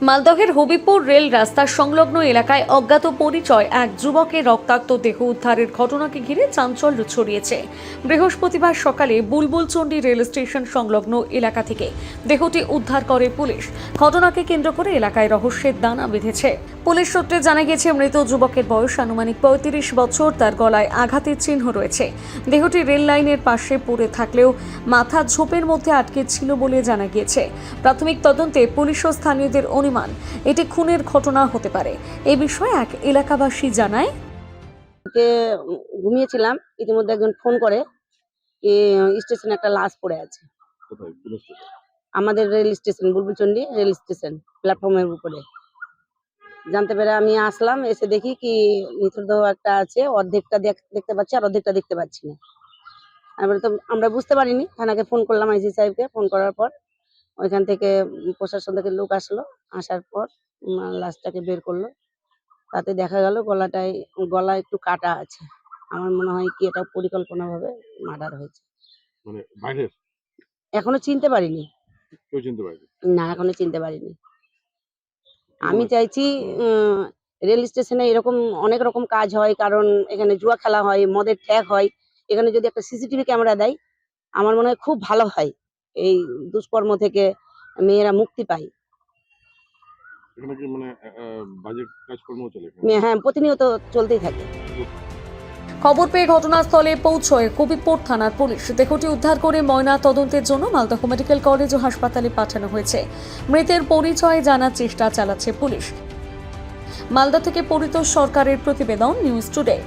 মালদহের হবিপুর রেল রাস্তার সংলগ্ন এলাকায় অজ্ঞাত পরিচয় এক যুবকের রক্তাক্ত দেহ উদ্ধারের ঘটনাকে ঘিরে চাঞ্চল্য ছড়িয়েছে। বৃহস্পতিবার সকালে বুলবুলচন্ডী রেল স্টেশন সংলগ্ন এলাকা থেকে দেহটি উদ্ধার করে পুলিশ। ঘটনাকে কেন্দ্র করে এলাকায় রহস্যের দানা বেঁধেছে। পুলিশ সূত্রে জানা গেছে, মৃত যুবকের বয়স আনুমানিক ৩৫ বছর। তার গলায় আঘাতের চিহ্ন রয়েছে। দেহটি রেল লাইনের পাশে পড়ে থাকলেও মাথা ঝোপের মধ্যে আটকে ছিল বলে জানা গিয়েছে। প্রাথমিক তদন্তে পুলিশ ও স্থানীয়দের অনুমান এটি খুনের ঘটনা হতে পারে। এই বিষয়ে এক এলাকাবাসী জানায়, ঘুমিয়েছিলাম, ইতিমধ্যে একজন ফোন করে স্টেশনে একটা লাশ পড়ে আছে। আমাদের rail station, Bulbulchandi rail station প্ল্যাটফর্মের উপরে। জানতে পেরে আমি আসলাম, এসে দেখি কি মৃতদেহ একটা আছে, অর্ধেকটা দেখতে পাচ্ছি আর অর্ধেকটা দেখতে পাচ্ছি না। তো আমরা বুঝতে পারিনি, থানাকে ফোন করলাম, আইসি সাহেবকে ফোন করার পর ওইখান থেকে প্রশাসন থেকে লোক আসলো। আসার পর লাশটাকে বের করলো। তাতে দেখা গেল গলা একটু কাটা আছে। আমার মনে হয় কি এটা পরিকল্পনাভাবে মার্ডার হয়েছে। মানে বাইরের এখনো চিনতে পারিনি। কেউ চিনতে পারেনি? না, এখনো চিনতে পারিনি। আমি চাইছি রেল স্টেশনে এরকম অনেক রকম কাজ হয়, কারণ এখানে জুয়া খেলা হয়, মদের ঠ্যাক হয়। এখানে যদি একটা সিসিটিভি ক্যামেরা দেয়, আমার মনে হয় খুব ভালো হয়। এই দুষ্কর্ম থেকে মেয়েরা মুক্তি পায়। এখানে কি মানে বাজে কাজকর্ম চলে? হ্যাঁ, প্রতিনিয়ত চলতেই থাকে। খবর পেয়ে ঘটনাস্থলে পৌঁছয় হবিপুর থানার পুলিশ। দেহটি উদ্ধার করে ময়না তদন্তের জন্য মালদহ মেডিকেল কলেজ ও হাসপাতালে পাঠানো হয়েছে। মৃতের পরিচয় জানার চেষ্টা চালাচ্ছে পুলিশ। মালদা থেকে পরিতোষ সরকারের প্রতিবেদন, নিউজ টুডে।